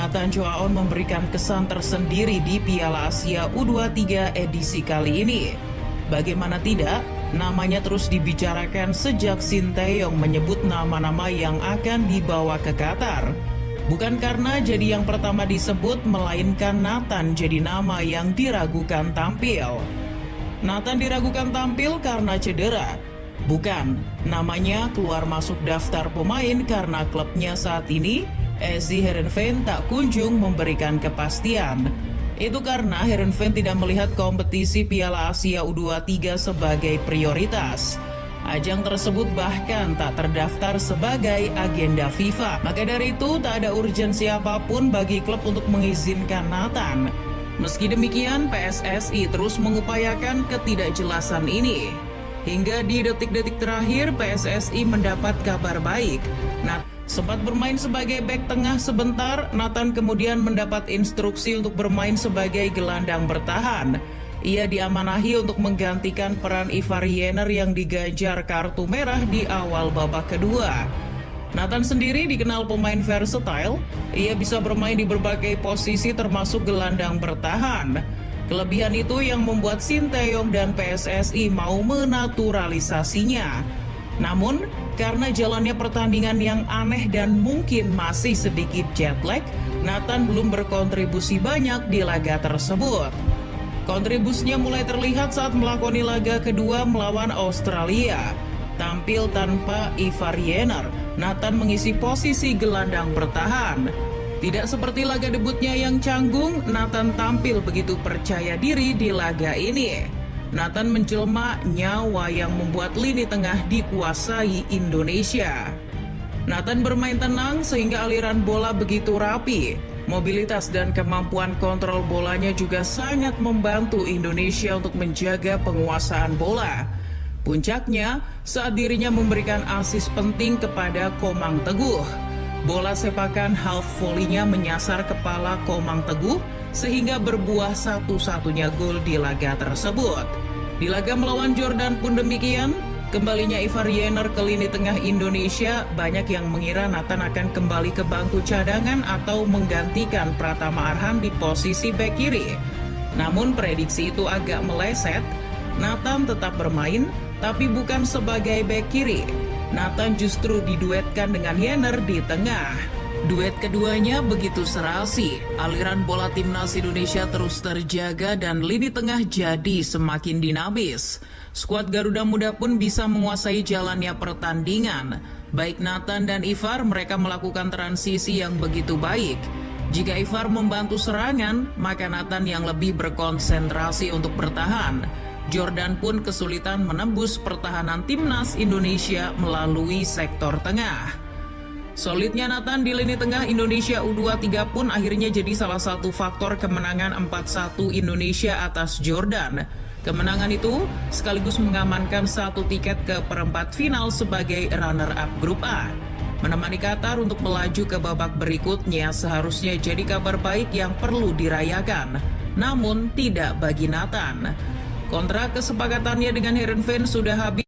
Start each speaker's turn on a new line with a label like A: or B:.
A: Nathan Choaon memberikan kesan tersendiri di Piala Asia U23 edisi kali ini. Bagaimana tidak, namanya terus dibicarakan sejak Shin Tae-yong menyebut nama-nama yang akan dibawa ke Qatar. Bukan karena jadi yang pertama disebut, melainkan Nathan jadi nama yang diragukan tampil. Nathan diragukan tampil karena cedera. Bukan, namanya keluar masuk daftar pemain karena klubnya saat ini, SC Heerenveen, tak kunjung memberikan kepastian. Itu karena Heerenveen tidak melihat kompetisi Piala Asia U23 sebagai prioritas. Ajang tersebut bahkan tak terdaftar sebagai agenda FIFA. Maka dari itu tak ada urgensi apapun bagi klub untuk mengizinkan Nathan. Meski demikian, PSSI terus mengupayakan ketidakjelasan ini. Hingga di detik-detik terakhir, PSSI mendapat kabar baik. Sempat bermain sebagai bek tengah sebentar, Nathan kemudian mendapat instruksi untuk bermain sebagai gelandang bertahan. Ia diamanahi untuk menggantikan peran Ivar Jenner yang diganjar kartu merah di awal babak kedua. Nathan sendiri dikenal pemain versatile, ia bisa bermain di berbagai posisi termasuk gelandang bertahan. Kelebihan itu yang membuat Shin Tae-yong dan PSSI mau menaturalisasinya. Namun, karena jalannya pertandingan yang aneh dan mungkin masih sedikit jet lag, Nathan belum berkontribusi banyak di laga tersebut. Kontribusinya mulai terlihat saat melakoni laga kedua melawan Australia. Tampil tanpa Ivar Jenner, Nathan mengisi posisi gelandang bertahan. Tidak seperti laga debutnya yang canggung, Nathan tampil begitu percaya diri di laga ini. Nathan menjelma nyawa yang membuat lini tengah dikuasai Indonesia. Nathan bermain tenang sehingga aliran bola begitu rapi. Mobilitas dan kemampuan kontrol bolanya juga sangat membantu Indonesia untuk menjaga penguasaan bola. Puncaknya saat dirinya memberikan asis penting kepada Komang Teguh. Bola sepakan half volley-nya menyasar kepala Komang Teguh sehingga berbuah satu-satunya gol di laga tersebut. Di laga melawan Jordan pun demikian, kembalinya Ivar Jenner ke lini tengah Indonesia, banyak yang mengira Nathan akan kembali ke bangku cadangan atau menggantikan Pratama Arhan di posisi bek kiri. Namun prediksi itu agak meleset, Nathan tetap bermain, tapi bukan sebagai bek kiri. Nathan justru diduetkan dengan Jenner di tengah. Duet keduanya begitu serasi, aliran bola timnas Indonesia terus terjaga dan lini tengah jadi semakin dinamis. Skuad Garuda Muda pun bisa menguasai jalannya pertandingan. Baik Nathan dan Ivar, mereka melakukan transisi yang begitu baik. Jika Ivar membantu serangan, maka Nathan yang lebih berkonsentrasi untuk bertahan. Jordan pun kesulitan menembus pertahanan timnas Indonesia melalui sektor tengah. Solidnya Nathan di lini tengah Indonesia U23 pun akhirnya jadi salah satu faktor kemenangan 4-1 Indonesia atas Jordan. Kemenangan itu sekaligus mengamankan satu tiket ke perempat final sebagai runner-up grup A. Menemani Qatar untuk melaju ke babak berikutnya seharusnya jadi kabar baik yang perlu dirayakan. Namun tidak bagi Nathan. Kontrak kesepakatannya dengan Heerenveen sudah habis.